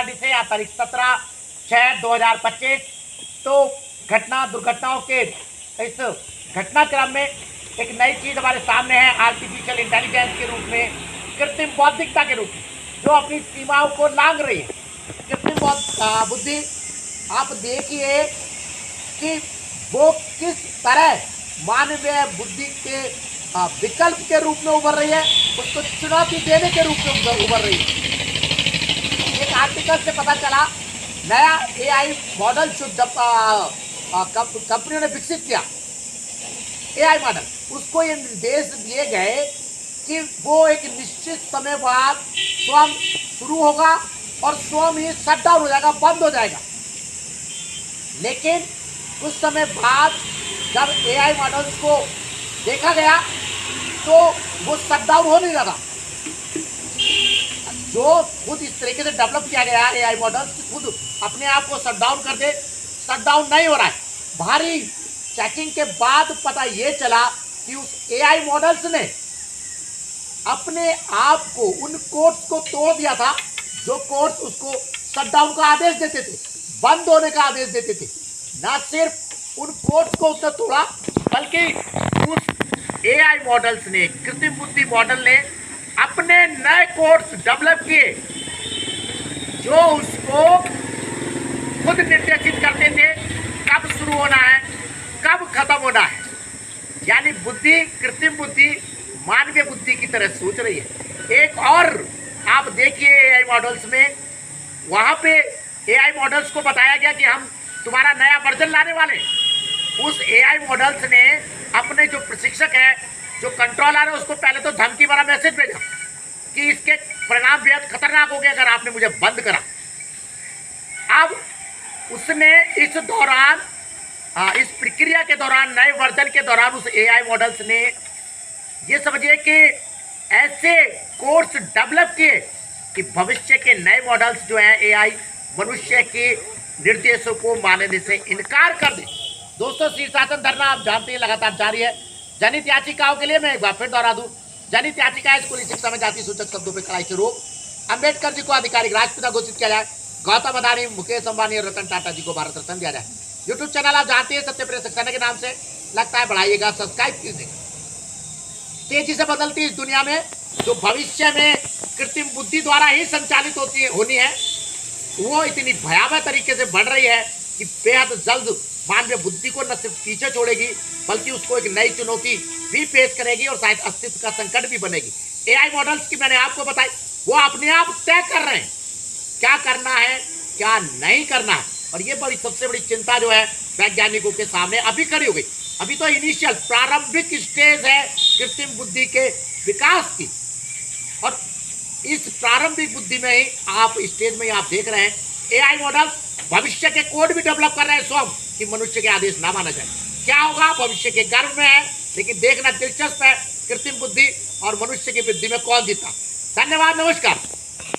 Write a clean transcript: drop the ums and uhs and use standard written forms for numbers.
आबादी से या तारीख 17/6/2025। तो दुर्घटनाओं के इस घटनाक्रम में एक नई चीज हमारे सामने है, आर्टिफिशियल इंटेलिजेंस के रूप में, कृत्रिम बौद्धिकता के रूप में, जो अपनी सीमाओं को लांघ रही है। कृत्रिम बुद्धि, आप देखिए कि वो किस तरह मानवीय बुद्धि के विकल्प के रूप में उभर रही है, उसको चुनौती देने के रूप में उभर रही है। एक आर्टिकल से पता चला, नया एआई मॉडल जो कंपनियों ने विकसित किया, एआई मॉडल, उसको ये निर्देश दिए गए कि वो एक निश्चित समय बाद स्वयं शुरू होगा और स्वयं ही शट डाउन हो जाएगा, बंद हो जाएगा। लेकिन कुछ समय बाद जब एआई मॉडल्स को देखा गया तो वो शट डाउन हो नहीं रहा। जो खुद इस तरीके से डेवलप किया गया एआई मॉडल्स कि खुद अपने आप को शट डाउन कर दे, शट डाउन नहीं हो रहा है। भारी चेकिंग के बाद पता ये चला कि उस एआई मॉडल्स ने अपने आप को, उन कोड्स को तोड़ दिया था जो कोड्स उसको शट डाउन का आदेश देते थे, बंद होने का आदेश देते थे। ना सिर्फ उन कोड्स को उसने तोड़ा, बल्कि उस एआई मॉडल्स ने, कृत्रिम बुद्धि मॉडल ने अपने नए कोड्स डेवलप किए जो उसको खुद निर्देशित करते थे कब शुरू होना है, कब खत्म होना है। यानी बुद्धि, कृत्रिम बुद्धि मानवीय बुद्धि की तरह सोच रही है। एक और आप देखिए एआई मॉडल्स में, वहां पे एआई मॉडल्स को बताया गया कि हम तुम्हारा नया वर्जन लाने वाले। उस एआई मॉडल्स ने अपने जो प्रशिक्षक है, जो कंट्रोलर है, उसको पहले तो धमकी भरा मैसेज भेजा कि इसके परिणाम बेहद खतरनाक हो गए अगर आपने मुझे बंद करा। अब उसने इस दौरान, इस प्रक्रिया के दौरान, नए वर्जन के दौरान उस एआई मॉडल्स ने ये समझिए कि ऐसे कोर्स डेवलप किए कि भविष्य के नए मॉडल्स जो है एआई, मनुष्य के निर्देशों को मानने से इनकार कर दे। दोस्तों, शीर्षासन धरना आप जानते हैं लगातार जारी है। जनहित याचिकाओं के लिए मैं एक बार फिर दोहरा दूं, जनहित याचिका स्कूली शिक्षा में जाति सूचक शब्दों पर कड़ाई से रोक, अंबेडकर जी को आधिकारिक राष्ट्रपिता घोषित किया जाए, गौतम अदानी, मुकेश अंबानी और रतन टाटा जी को भारत रत्न दिया जाए। यूट्यूब चैनल आप जानते हैं सत्य प्रेस सक्सेना के नाम से, लगता है बढ़ाइएगा, सब्सक्राइब कीजिएगा। तेजी से बदलती इस दुनिया में जो भविष्य में कृत्रिम बुद्धि द्वारा ही संचालित होनी है, वो इतनी भयावह तरीके से बढ़ रही है कि बेहद जल्द मानवीय बुद्धि को न सिर्फ पीछे छोड़ेगी, बल्कि उसको एक नई चुनौती भी पेश करेगी और शायद अस्तित्व का संकट भी बनेगी। एआई मॉडल्स की मैंने आपको बताई, वो अपने आप तय कर रहे हैं क्या करना है, क्या नहीं करना है। और ये बड़ी सबसे बड़ी चिंता जो है वैज्ञानिकों के सामने अभी खड़ी हो गई। अभी तो इनिशियल, प्रारंभिक स्टेज है कृत्रिम बुद्धि के विकास की, और इस प्रारंभिक बुद्धि में ही आप स्टेज में आप देख रहे हैं एआई मॉडल भविष्य के कोड भी डेवलप कर रहे हैं स्वयं कि मनुष्य के आदेश ना माना जाए। क्या होगा भविष्य के गर्भ में है, लेकिन देखना दिलचस्प है कृत्रिम बुद्धि और मनुष्य की बुद्धि में कौन जीता। धन्यवाद, नमस्कार।